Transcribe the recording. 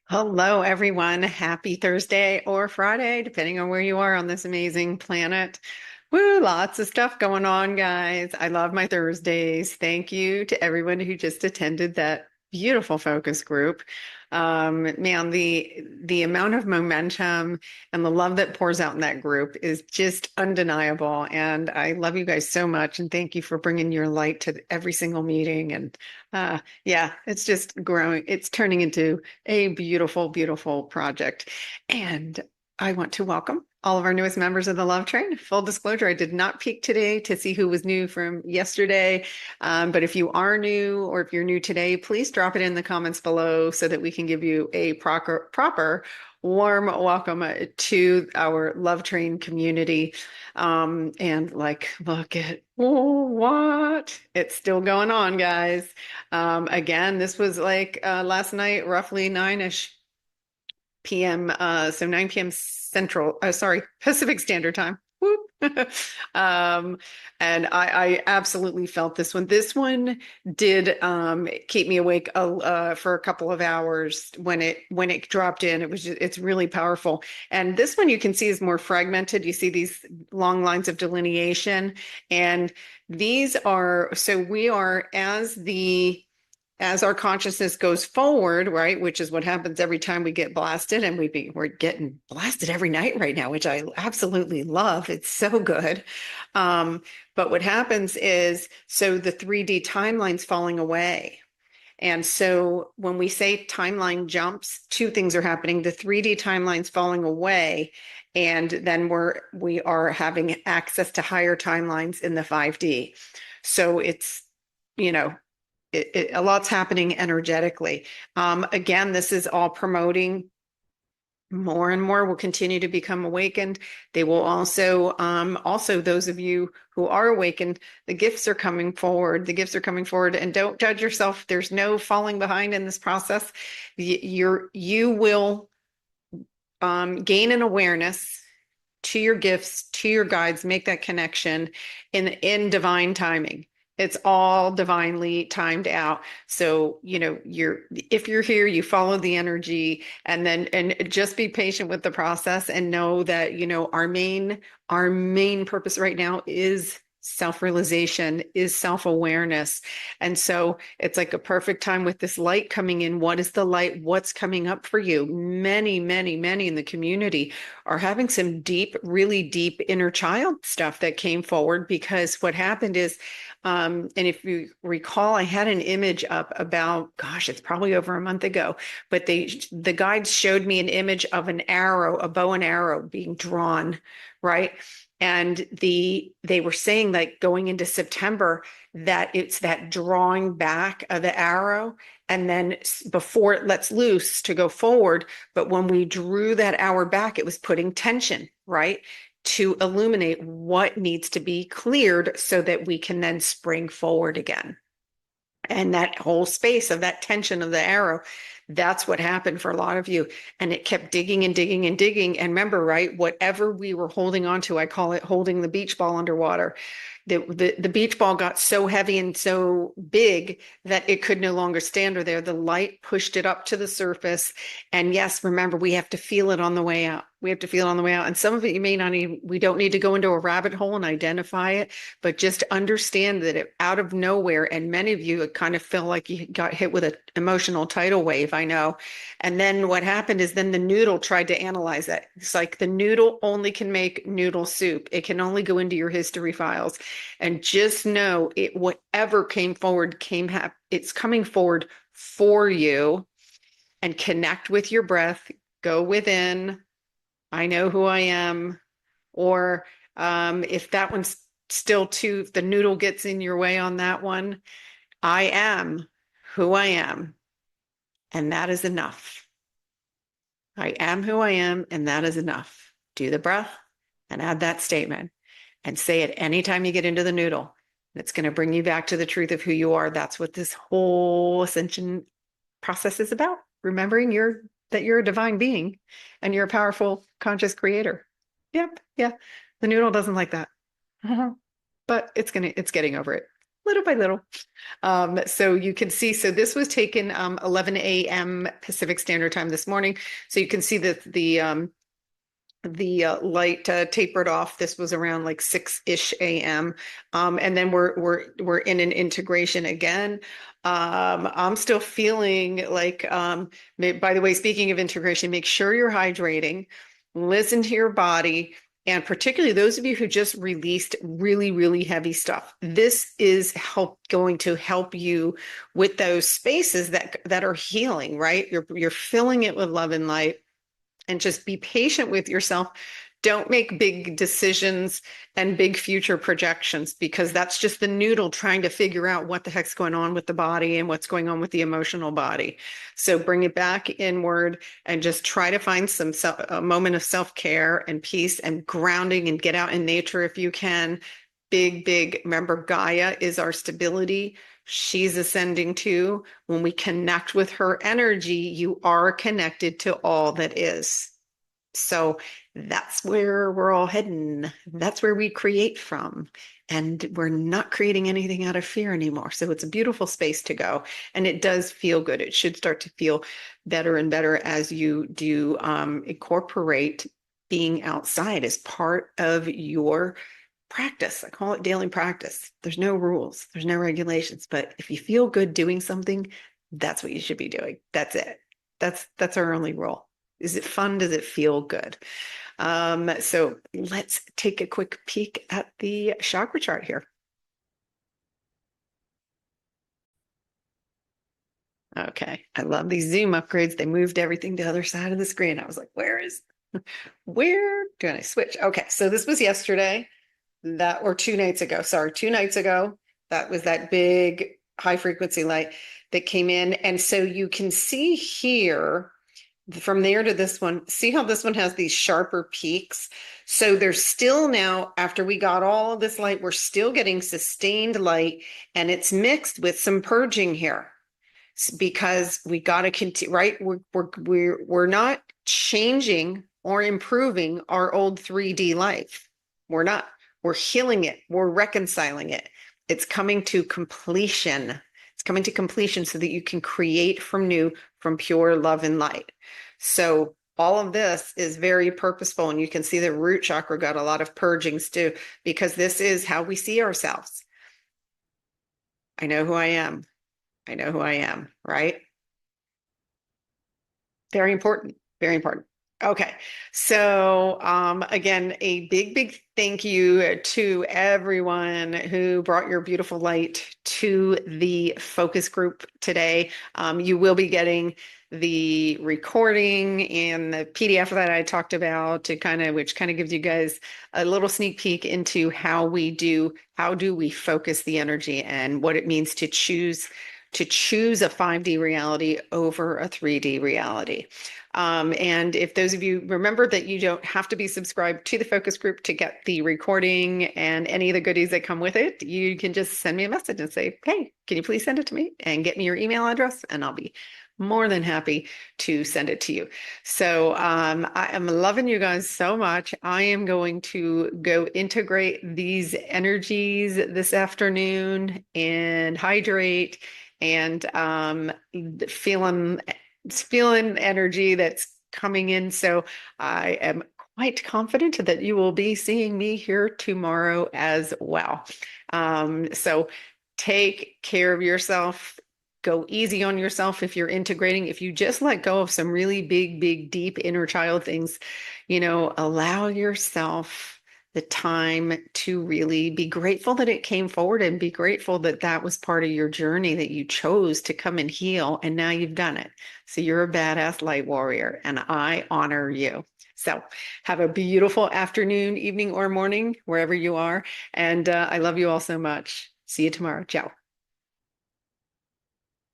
Hello, everyone. Happy Thursday or Friday, depending on where you are on this amazing planet. Woo, lots of stuff going on, guys. I love my Thursdays. Thank you to everyone who just attended that beautiful focus group. Man, the amount of momentum and the love that pours out in that group is just undeniable. And I love you guys so much. And thank you for bringing your light to every single meeting. And yeah, it's just growing. It's turning into a beautiful, beautiful project. And I want to welcome all of our newest members of the Love Train. Full disclosure, I did not peek today to see who was new from yesterday. But if you are new or if you're new today, please drop it in the comments below so that we can give you a proper warm welcome to our Love Train community. And like, look at what? It's still going on, guys. Again, this was like last night, roughly 9-ish p.m. So 9 p.m. Central, sorry, Pacific Standard Time. Whoop. um, and I absolutely felt this one. This one did keep me awake for a couple of hours when it dropped in. It's really powerful. And this one you can see is more fragmented. You see these long lines of delineation, and these are so we are as our consciousness goes forward, right, which is what happens every time we get blasted, and we're getting blasted every night right now, which I absolutely love. It's so good. But what happens is, so the 3D timeline's falling away. And so when we say timeline jumps, two things are happening. The 3D timeline's falling away, and then we are having access to higher timelines in the 5D. So it's, you know, a lot's happening energetically. Again, this is all promoting more and more will continue to become awakened. They will also those of you who are awakened, the gifts are coming forward. The gifts are coming forward, and don't judge yourself. There's no falling behind in this process. You will gain an awareness to your gifts, to your guides, make that connection in divine timing. It's all divinely timed out. So, if you're here, you follow the energy, and just be patient with the process and know that, our main purpose right now is self-realization, is self-awareness. And so it's like a perfect time with this light coming in. What is the light? What's coming up for you? Many, many, many in the community are having some deep, really deep inner child stuff that came forward, because what happened is, and if you recall, I had an image up about, gosh, it's probably over a month ago, but the guides showed me an image of an arrow, a bow and arrow being drawn, right? And they were saying, like, going into September, that it's that drawing back of the arrow, and then before it lets loose to go forward. But when we drew that hour back, it was putting tension, right? To illuminate what needs to be cleared so that we can then spring forward again. And that whole space of that tension of the arrow, that's what happened for a lot of you. And it kept digging and digging and digging. And remember, right, whatever we were holding on to, I call it holding the beach ball underwater. The beach ball got so heavy and so big that it could no longer stand there. The light pushed it up to the surface. And yes, remember, we have to feel it on the way out. We have to feel it on the way out. And some of it you may not need, we don't need to go into a rabbit hole and identify it, but just understand that it out of nowhere, and many of you kind of feel like you got hit with an emotional tidal wave, I know. And then what happened is, then the noodle tried to analyze that. It's like the noodle only can make noodle soup. It can only go into your history files. And just know it, whatever came forward it's coming forward for you. And connect with your breath, go within. I know who I am. Or if that one's still too, if the noodle gets in your way on that one, I am who I am, and that is enough. I am who I am, and that is enough. Do the breath and add that statement, and say it anytime you get into the noodle. It's going to bring you back to the truth of who you are. That's what this whole ascension process is about. Remembering that you're a divine being and you're a powerful conscious creator. Yep. Yeah. The noodle doesn't like that. But it's getting over it. little by little. So you can see, so this was taken 11 a.m. Pacific Standard Time this morning. So you can see that the light tapered off. This was around like 6-ish a.m. And then we're in an integration again. I'm still feeling like, by the way, speaking of integration, make sure you're hydrating, listen to your body, and particularly those of you who just released really, really heavy stuff. This is going to help you with those spaces that are healing, right? You're filling it with love and light, and just be patient with yourself. Don't make big decisions and big future projections, because that's just the noodle trying to figure out what the heck's going on with the body and what's going on with the emotional body. So bring it back inward and just try to find a moment of self-care and peace and grounding, and get out in nature if you can. Big, remember, Gaia is our stability. She's ascending too. When we connect with her energy, you are connected to all that is. So that's where we're all heading. That's where we create from. And we're not creating anything out of fear anymore. So it's a beautiful space to go. And it does feel good. It should start to feel better and better as you do incorporate being outside as part of your practice. I call it daily practice. There's no rules, there's no regulations, but if you feel good doing something, that's what you should be doing. That's it. That's our only rule. Is it fun? Does it feel good? So let's take a quick peek at the chakra chart here. Okay, I love these Zoom upgrades. They moved everything to the other side of the screen. I was like, where do I switch? Okay, so this was yesterday. Or 2 nights ago, sorry, 2 nights ago, that was that big high frequency light that came in. And so you can see here from there to this one, see how this one has these sharper peaks. So there's still now, after we got all of this light, we're still getting sustained light, and it's mixed with some purging here, because we got to continue, right? We're not changing or improving our old 3D life. We're not. We're healing it. We're reconciling it. It's coming to completion. It's coming to completion so that you can create from new, from pure love and light. So all of this is very purposeful, and you can see the root chakra got a lot of purgings too, because this is how we see ourselves. I know who I am. I know who I am, right? Very important. Very important. Okay. So again, a big thank you to everyone who brought your beautiful light to the focus group today. You will be getting the recording and the PDF that I talked about, which kind of gives you guys a little sneak peek into how do we focus the energy and what it means to choose a 5D reality over a 3D reality. And if those of you remember that you don't have to be subscribed to the focus group to get the recording and any of the goodies that come with it, you can just send me a message and say, hey, can you please send it to me and get me your email address? And I'll be more than happy to send it to you. So I am loving you guys so much. I am going to go integrate these energies this afternoon and hydrate, and feeling energy that's coming in. So I am quite confident that you will be seeing me here tomorrow as well. So take care of yourself. Go easy on yourself if you're integrating. If you just let go of some really big, deep inner child things, allow yourself the time to really be grateful that it came forward, and be grateful that that was part of your journey, that you chose to come and heal, and now you've done it. So you're a badass light warrior, and I honor you. So have a beautiful afternoon, evening, or morning, wherever you are. And I love you all so much. See you tomorrow. Ciao.